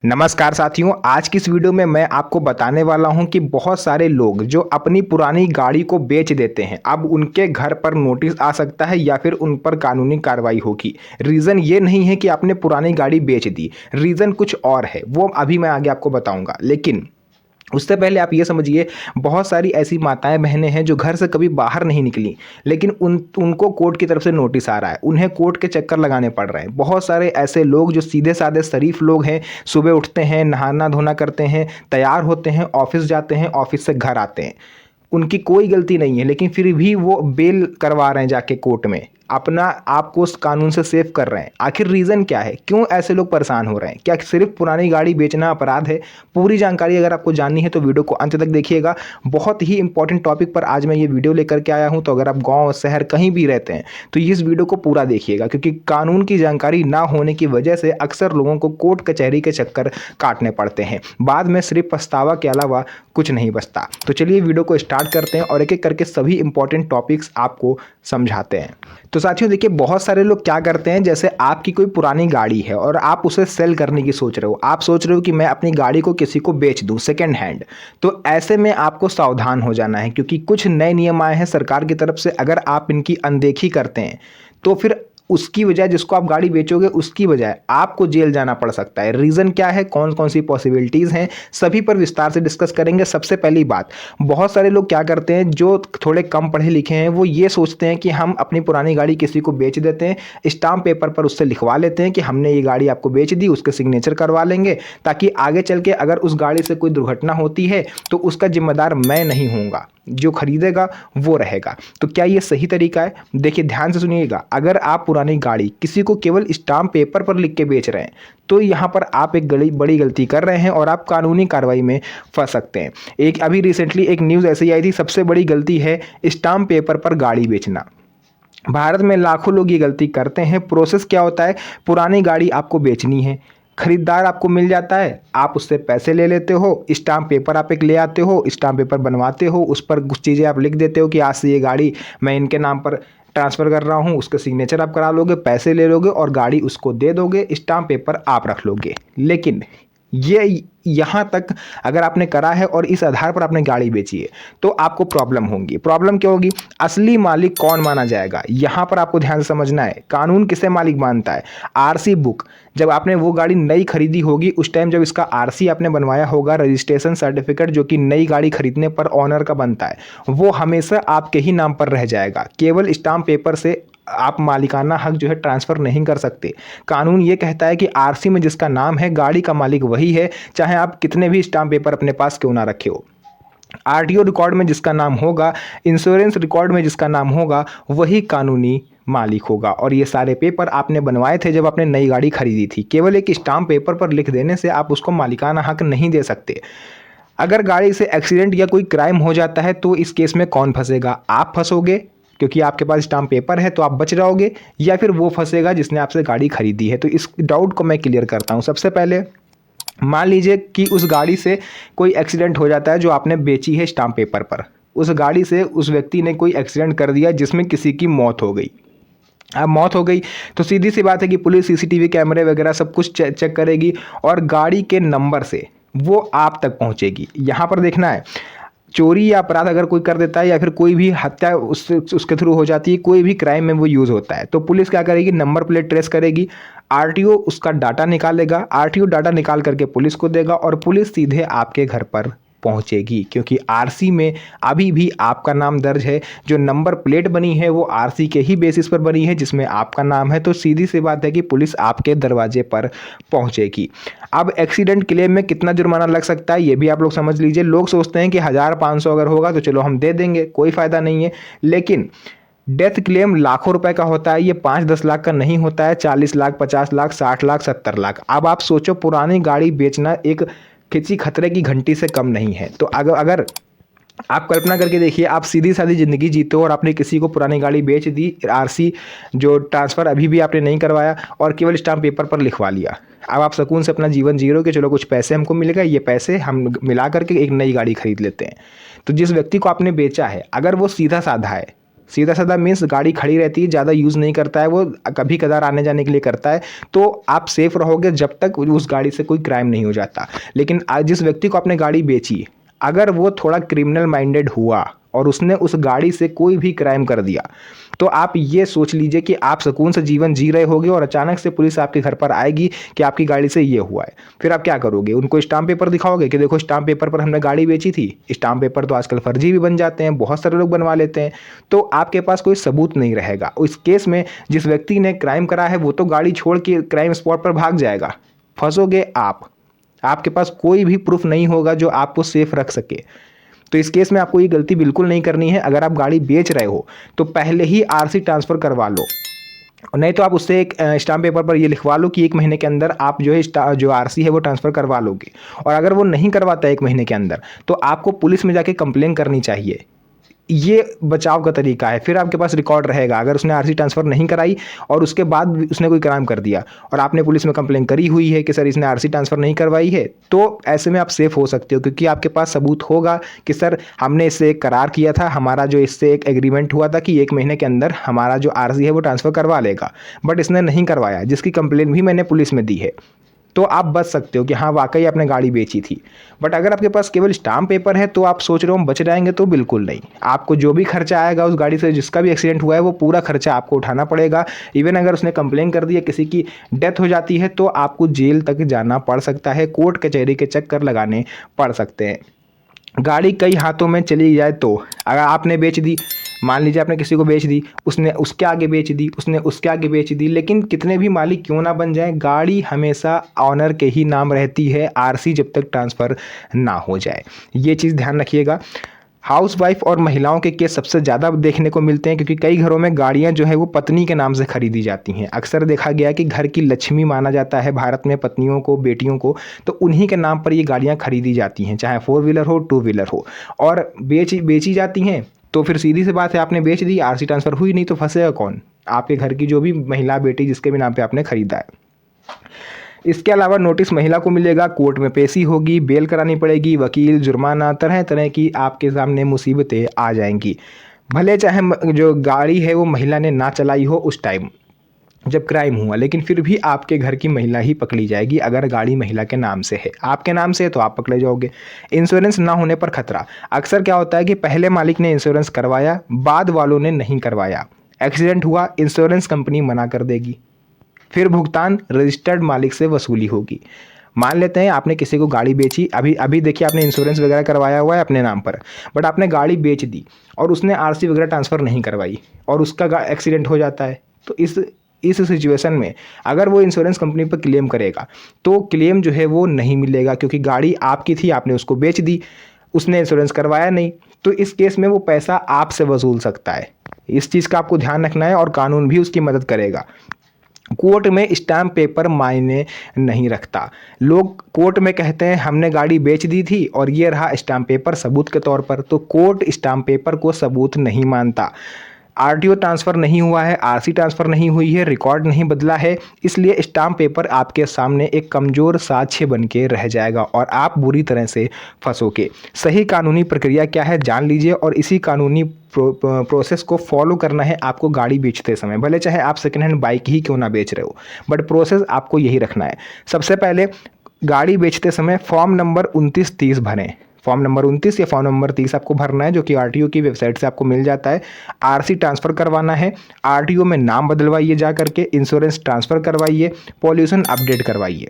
नमस्कार साथियों, आज की इस वीडियो में मैं आपको बताने वाला हूं कि बहुत सारे लोग जो अपनी पुरानी गाड़ी को बेच देते हैं, अब उनके घर पर नोटिस आ सकता है या फिर उन पर कानूनी कार्रवाई होगी। रीज़न ये नहीं है कि आपने पुरानी गाड़ी बेच दी, रीज़न कुछ और है, वो अभी मैं आगे आपको बताऊंगा। लेकिन उससे पहले आप ये समझिए, बहुत सारी ऐसी माताएं बहनें हैं जो घर से कभी बाहर नहीं निकली, लेकिन उनको कोर्ट की तरफ से नोटिस आ रहा है, उन्हें कोर्ट के चक्कर लगाने पड़ रहे हैं। बहुत सारे ऐसे लोग जो सीधे साधे शरीफ लोग हैं, सुबह उठते हैं, नहाना धोना करते हैं, तैयार होते हैं, ऑफिस जाते हैं, ऑफिस से घर आते हैं, उनकी कोई गलती नहीं है, लेकिन फिर भी वो बेल करवा रहे हैं जाके कोर्ट में, अपना आप को उस कानून से सेव कर रहे हैं। आखिर रीज़न क्या है, क्यों ऐसे लोग परेशान हो रहे हैं? क्या सिर्फ पुरानी गाड़ी बेचना अपराध है? पूरी जानकारी अगर आपको जाननी है तो वीडियो को अंत तक देखिएगा। बहुत ही इंपॉर्टेंट टॉपिक पर आज मैं ये वीडियो लेकर के आया हूँ, तो अगर आप गाँव शहर कहीं भी रहते हैं तो इस वीडियो को पूरा देखिएगा, क्योंकि कानून की जानकारी ना होने की वजह से अक्सर लोगों को कोर्ट कचहरी के चक्कर काटने पड़ते हैं, बाद में सिर्फ पछतावा के अलावा कुछ नहीं बचता। तो चलिए वीडियो को स्टार्ट करते हैं और एक एक करके सभी इंपॉर्टेंट टॉपिक्स आपको समझाते हैं। तो साथियों देखिए, बहुत सारे लोग क्या करते हैं, जैसे आपकी कोई पुरानी गाड़ी है और आप उसे सेल करने की सोच रहे हो, आप सोच रहे हो कि मैं अपनी गाड़ी को किसी को बेच दूं सेकेंड हैंड। तो ऐसे में आपको सावधान हो जाना है, क्योंकि कुछ नए नियम आए हैं सरकार की तरफ से। अगर आप इनकी अनदेखी करते हैं तो फिर उसकी बजाय, जिसको आप गाड़ी बेचोगे उसकी बजाय आपको जेल जाना पड़ सकता है। रीज़न क्या है, कौन कौन सी पॉसिबिलिटीज़ हैं, सभी पर विस्तार से डिस्कस करेंगे। सबसे पहली बात, बहुत सारे लोग क्या करते हैं जो थोड़े कम पढ़े लिखे हैं, वो ये सोचते हैं कि हम अपनी पुरानी गाड़ी किसी को बेच देते हैं, स्टाम्प पेपर पर उससे लिखवा लेते हैं कि हमने ये गाड़ी आपको बेच दी, उसके सिग्नेचर करवा लेंगे, ताकि आगे चल के अगर उस गाड़ी से कोई दुर्घटना होती है तो उसका जिम्मेदार मैं नहीं होऊंगा, जो खरीदेगा वो रहेगा। तो क्या ये सही तरीका है? देखिए ध्यान से सुनिएगा, अगर आप पुरानी गाड़ी किसी को केवल स्टाम्प पेपर पर लिख के बेच रहे हैं तो यहाँ पर आप एक बड़ी गलती कर रहे हैं और आप कानूनी कार्रवाई में फंस सकते हैं। एक अभी रिसेंटली एक न्यूज़ ऐसी आई थी, सबसे बड़ी गलती है स्टाम्प पेपर पर गाड़ी बेचना। भारत में लाखों लोग ये गलती करते हैं। प्रोसेस क्या होता है, पुरानी गाड़ी आपको बेचनी है, खरीदार आपको मिल जाता है, आप उससे पैसे ले लेते हो, स्टाम्प पेपर आप एक ले आते हो, स्टाम्प पेपर बनवाते हो, उस पर कुछ चीज़ें आप लिख देते हो कि आज से ये गाड़ी मैं इनके नाम पर ट्रांसफ़र कर रहा हूँ, उसके सिग्नेचर आप करा लोगे, पैसे ले लोगे और गाड़ी उसको दे दोगे, स्टाम्प पेपर आप रख लोगे। लेकिन ये यहाँ तक अगर आपने करा है और इस आधार पर आपने गाड़ी बेची है तो आपको प्रॉब्लम होगी। प्रॉब्लम क्या होगी, असली मालिक कौन माना जाएगा, यहाँ पर आपको ध्यान से समझना है। कानून किसे मालिक मानता है? आरसी बुक, जब आपने वो गाड़ी नई खरीदी होगी उस टाइम जब इसका आरसी आपने बनवाया होगा, रजिस्ट्रेशन सर्टिफिकेट, जो कि नई गाड़ी खरीदने पर ऑनर का बनता है, वो हमेशा आपके ही नाम पर रह जाएगा। केवल स्टाम्प पेपर से आप मालिकाना हक जो है ट्रांसफ़र नहीं कर सकते। कानून ये कहता है कि आरसी में जिसका नाम है, गाड़ी का मालिक वही है, चाहे आप कितने भी स्टाम्प पेपर अपने पास क्यों ना रखे हो। आरटीओ रिकॉर्ड में जिसका नाम होगा, इंश्योरेंस रिकॉर्ड में जिसका नाम होगा, वही कानूनी मालिक होगा। और ये सारे पेपर आपने बनवाए थे जब आपने नई गाड़ी खरीदी थी। केवल एक स्टाम्प पेपर पर लिख देने से आप उसको मालिकाना हक नहीं दे सकते। अगर गाड़ी से एक्सीडेंट या कोई क्राइम हो जाता है तो इस केस में कौन फंसेगा? आप फंसोगे, क्योंकि आपके पास स्टाम्प पेपर है तो आप बच जाओगे, या फिर वो फंसेगा जिसने आपसे गाड़ी खरीदी है। तो इस डाउट को मैं क्लियर करता हूँ। सबसे पहले मान लीजिए कि उस गाड़ी से कोई एक्सीडेंट हो जाता है जो आपने बेची है स्टाम्प पेपर पर, उस गाड़ी से उस व्यक्ति ने कोई एक्सीडेंट कर दिया जिसमें किसी की मौत हो गई। अब मौत हो गई तो सीधी सी बात है कि पुलिस सीसीटीवी कैमरे वगैरह सब कुछ चेक करेगी और गाड़ी के नंबर से वो आप तक पहुंचेगी। यहाँ पर देखना है, चोरी या अपराध अगर कोई कर देता है या फिर कोई भी हत्या उसके थ्रू हो जाती है, कोई भी क्राइम में वो यूज़ होता है, तो पुलिस क्या करेगी, नंबर प्लेट ट्रेस करेगी, आरटीओ उसका डाटा निकालेगा, आरटीओ डाटा निकाल करके पुलिस को देगा और पुलिस सीधे आपके घर पर पहुंचेगी, क्योंकि आरसी में अभी भी आपका नाम दर्ज है। जो नंबर प्लेट बनी है वो आरसी के ही बेसिस पर बनी है जिसमें आपका नाम है। तो सीधी सी बात है कि पुलिस आपके दरवाजे पर पहुंचेगी। अब एक्सीडेंट क्लेम में कितना जुर्माना लग सकता है ये भी आप लोग समझ लीजिए। लोग सोचते हैं कि 1500 अगर होगा तो चलो हम दे देंगे, कोई फ़ायदा नहीं है, लेकिन डेथ क्लेम लाखों रुपए का होता है। ये 5-10 लाख का नहीं होता है, 40 लाख, 50 लाख, 60 लाख, 70 लाख। अब आप सोचो, पुरानी गाड़ी बेचना एक किसी खतरे की घंटी से कम नहीं है। तो अगर आप कल्पना करके देखिए, आप सीधी सादी ज़िंदगी जीते हो और आपने किसी को पुरानी गाड़ी बेच दी, आरसी जो ट्रांसफ़र अभी भी आपने नहीं करवाया और केवल स्टाम्प पेपर पर लिखवा लिया। अब आप सुकून से अपना जीवन जी रहे हो कि चलो कुछ पैसे हमको मिलेगा, ये पैसे हम मिला करके एक नई गाड़ी खरीद लेते हैं। तो जिस व्यक्ति को आपने बेचा है, अगर वो सीधा साधा है, सीधा साधा मीन्स गाड़ी खड़ी रहती है, ज़्यादा यूज़ नहीं करता है, वो कभी कदार आने जाने के लिए करता है, तो आप सेफ़ रहोगे जब तक उस गाड़ी से कोई क्राइम नहीं हो जाता। लेकिन आज जिस व्यक्ति को आपने गाड़ी बेची, अगर वो थोड़ा क्रिमिनल माइंडेड हुआ और उसने उस गाड़ी से कोई भी क्राइम कर दिया, तो आप ये सोच लीजिए कि आप सुकून से जीवन जी रहे होगे और अचानक से पुलिस आपके घर पर आएगी कि आपकी गाड़ी से ये हुआ है। फिर आप क्या करोगे? उनको स्टाम्प पेपर दिखाओगे कि देखो स्टाम्प पेपर पर हमने गाड़ी बेची थी। स्टाम्प पेपर तो आजकल फर्जी भी बन जाते हैं, बहुत सारे लोग बनवा लेते हैं। तो आपके पास कोई सबूत नहीं रहेगा। इस केस में जिस व्यक्ति ने क्राइम करा है वो तो गाड़ी छोड़ के क्राइम स्पॉट पर भाग जाएगा, फंसोगे आप। आपके पास कोई भी प्रूफ नहीं होगा जो आपको सेफ रख सके। तो इस केस में आपको ये गलती बिल्कुल नहीं करनी है। अगर आप गाड़ी बेच रहे हो तो पहले ही आरसी ट्रांसफ़र करवा लो, नहीं तो आप उससे एक स्टाम्प पेपर पर ये लिखवा लो कि 1 महीने के अंदर आप जो है जो आरसी है वो ट्रांसफ़र करवा लोगे। और अगर वो नहीं करवाता 1 महीने के अंदर, तो आपको पुलिस में जाके कंप्लेन करनी चाहिए। ये बचाव का तरीका है। फिर आपके पास रिकॉर्ड रहेगा, अगर उसने आरसी ट्रांसफ़र नहीं कराई और उसके बाद भी उसने कोई क्राइम कर दिया और आपने पुलिस में कंप्लेन करी हुई है कि सर इसने आरसी ट्रांसफ़र नहीं करवाई है, तो ऐसे में आप सेफ़ हो सकते हो, क्योंकि आपके पास सबूत होगा कि सर हमने इससे एक करार किया था, हमारा जो इससे एक एग्रीमेंट हुआ था कि 1 महीने के अंदर हमारा जो आरसी है वो ट्रांसफ़र करवा लेगा, बट इसने नहीं करवाया, जिसकी कंप्लेन भी मैंने पुलिस में दी है। तो आप बच सकते हो कि हाँ वाकई आपने गाड़ी बेची थी। बट अगर आपके पास केवल स्टाम्प पेपर है तो आप सोच रहे हो हम बच जाएंगे, तो बिल्कुल नहीं। आपको जो भी खर्चा आएगा उस गाड़ी से, जिसका भी एक्सीडेंट हुआ है, वो पूरा खर्चा आपको उठाना पड़ेगा। इवन अगर उसने कंप्लेन कर दी है, किसी की डेथ हो जाती है, तो आपको जेल तक जाना पड़ सकता है, कोर्ट कचहरी के चक्कर लगाने पड़ सकते हैं। गाड़ी कई हाथों में चली जाए तो, अगर आपने बेच दी, मान लीजिए आपने किसी को बेच दी, उसने उसके आगे बेच दी, उसने उसके आगे बेच दी, लेकिन कितने भी मालिक क्यों ना बन जाए, गाड़ी हमेशा ऑनर के ही नाम रहती है, आरसी जब तक ट्रांसफ़र ना हो जाए। ये चीज़ ध्यान रखिएगा। हाउसवाइफ और महिलाओं के केस सबसे ज़्यादा देखने को मिलते हैं, क्योंकि कई घरों में गाड़ियां जो है वो पत्नी के नाम से खरीदी जाती हैं। अक्सर देखा गया कि घर की लक्ष्मी माना जाता है भारत में पत्नियों को, बेटियों को, तो उन्हीं के नाम पर ये गाड़ियां खरीदी जाती हैं, चाहे 4 व्हीलर हो, 2 व्हीलर हो, और बेची जाती हैं। तो फिर सीधी सी बात है, आपने बेच दी, आरसी ट्रांसफ़र हुई नहीं, तो फंसेगा कौन? आपके घर की जो भी महिला, बेटी, जिसके भी नाम पे आपने खरीदा है। इसके अलावा नोटिस महिला को मिलेगा, कोर्ट में पेशी होगी, बेल करानी पड़ेगी, वकील, जुर्माना, तरह तरह की आपके सामने मुसीबतें आ जाएंगी। भले चाहे जो गाड़ी है वो महिला ने ना चलाई हो उस टाइम जब क्राइम हुआ, लेकिन फिर भी आपके घर की महिला ही पकड़ी जाएगी। अगर गाड़ी महिला के नाम से है, आपके नाम से है, तो आप पकड़े जाओगे। इंश्योरेंस ना होने पर खतरा। अक्सर क्या होता है कि पहले मालिक ने इंश्योरेंस करवाया, बाद वालों ने नहीं करवाया, एक्सीडेंट हुआ, इंश्योरेंस कंपनी मना कर देगी, फिर भुगतान रजिस्टर्ड मालिक से वसूली होगी। मान लेते हैं आपने किसी को गाड़ी बेची, अभी अभी देखिए आपने इंश्योरेंस वगैरह करवाया हुआ है अपने नाम पर, बट आपने गाड़ी बेच दी और उसने आरसी वगैरह ट्रांसफ़र नहीं करवाई और उसका एक्सीडेंट हो जाता है, तो इस सिचुएशन में अगर वो इंश्योरेंस कंपनी पर क्लेम करेगा तो क्लेम जो है वो नहीं मिलेगा, क्योंकि गाड़ी आपकी थी, आपने उसको बेच दी, उसने इंश्योरेंस करवाया नहीं, तो इस केस में वो पैसा आपसे वसूल सकता है। इस चीज़ का आपको ध्यान रखना है और कानून भी उसकी मदद करेगा। कोर्ट में स्टाम्प पेपर मायने नहीं रखता। लोग कोर्ट में कहते हैं हमने गाड़ी बेच दी थी और ये रहा स्टाम्प पेपर सबूत के तौर पर, तो कोर्ट स्टाम्प पेपर को सबूत नहीं मानता। आरटीओ ट्रांसफ़र नहीं हुआ है, आरसी ट्रांसफ़र नहीं हुई है, रिकॉर्ड नहीं बदला है, इसलिए स्टाम्प पेपर आपके सामने एक कमज़ोर साक्ष्य बन के रह जाएगा और आप बुरी तरह से फंसोगे। सही कानूनी प्रक्रिया क्या है जान लीजिए और इसी कानूनी प्रोसेस को फॉलो करना है आपको गाड़ी बेचते समय। भले चाहे आप सेकेंड हैंड बाइक ही क्यों ना बेच रहे हो, बट प्रोसेस आपको यही रखना है। सबसे पहले गाड़ी बेचते समय फॉर्म नंबर 2930 भरें। फॉर्म नंबर 29 या फॉर्म नंबर 30 आपको भरना है, जो कि आरटीओ की वेबसाइट से आपको मिल जाता है। आरसी ट्रांसफ़र करवाना है, आरटीओ में नाम बदलवाइए जा करके, इंश्योरेंस ट्रांसफ़र करवाइए, पॉल्यूशन अपडेट करवाइए।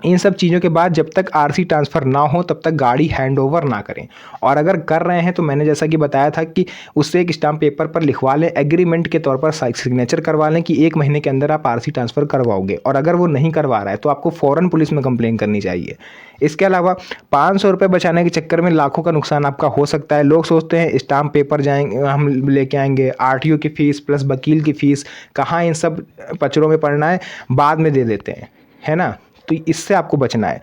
इन सब चीज़ों के बाद जब तक आरसी ट्रांसफ़र ना हो तब तक गाड़ी हैंड ओवर ना करें, और अगर कर रहे हैं तो मैंने जैसा कि बताया था कि उससे एक स्टाम्प पेपर पर लिखवा लें, एग्रीमेंट के तौर पर सिग्नेचर करवा लें कि 1 महीने के अंदर आप आरसी ट्रांसफ़र करवाओगे, और अगर वो नहीं करवा रहा है तो आपको फ़ौरन पुलिस में कंप्लेन करनी चाहिए। इसके अलावा 500 रुपये बचाने के चक्कर में लाखों का नुकसान आपका हो सकता है। लोग सोचते हैं स्टाम्प पेपर जाएंगे हम लेके आएंगे, आरटीओ की फ़ीस प्लस वकील की फ़ीस, कहाँ इन सब पचड़ों में पड़ना है, बाद में दे देते हैं, है ना। तो इससे आपको बचना है।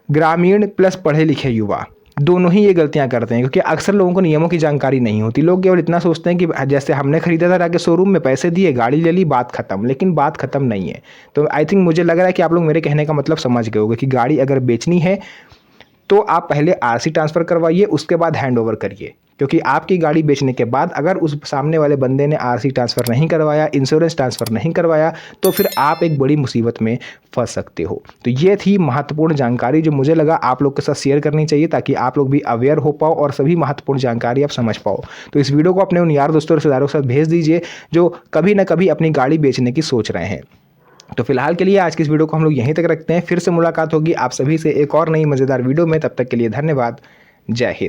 ग्रामीण प्लस पढ़े लिखे युवा दोनों ही ये गलतियां करते हैं, क्योंकि अक्सर लोगों को नियमों की जानकारी नहीं होती। लोग केवल इतना सोचते हैं कि जैसे हमने खरीदा था, जाके शोरूम में पैसे दिए, गाड़ी ले ली, बात खत्म। लेकिन बात खत्म नहीं है। तो आई थिंक मुझे लग रहा है कि आप लोग मेरे कहने का मतलब समझ गए होंगे कि गाड़ी अगर बेचनी है तो आप पहले आरसी ट्रांसफ़र करवाइए, उसके बाद हैंड ओवर करिए। क्योंकि आपकी गाड़ी बेचने के बाद अगर उस सामने वाले बंदे ने आरसी ट्रांसफ़र नहीं करवाया, इंश्योरेंस ट्रांसफ़र नहीं करवाया, तो फिर आप एक बड़ी मुसीबत में फंस सकते हो। तो ये थी महत्वपूर्ण जानकारी जो मुझे लगा आप लोग के साथ शेयर करनी चाहिए, ताकि आप लोग भी अवेयर हो पाओ और सभी महत्वपूर्ण जानकारी आप समझ पाओ। तो इस वीडियो को अपने उन यार दोस्तों रिश्तेदारों के साथ भेज दीजिए जो कभी ना कभी अपनी गाड़ी बेचने की सोच रहे हैं। तो फिलहाल के लिए आज की इस वीडियो को हम लोग यहीं तक रखते हैं। फिर से मुलाकात होगी आप सभी से एक और नई मज़ेदार वीडियो में। तब तक के लिए धन्यवाद। जय हिंद।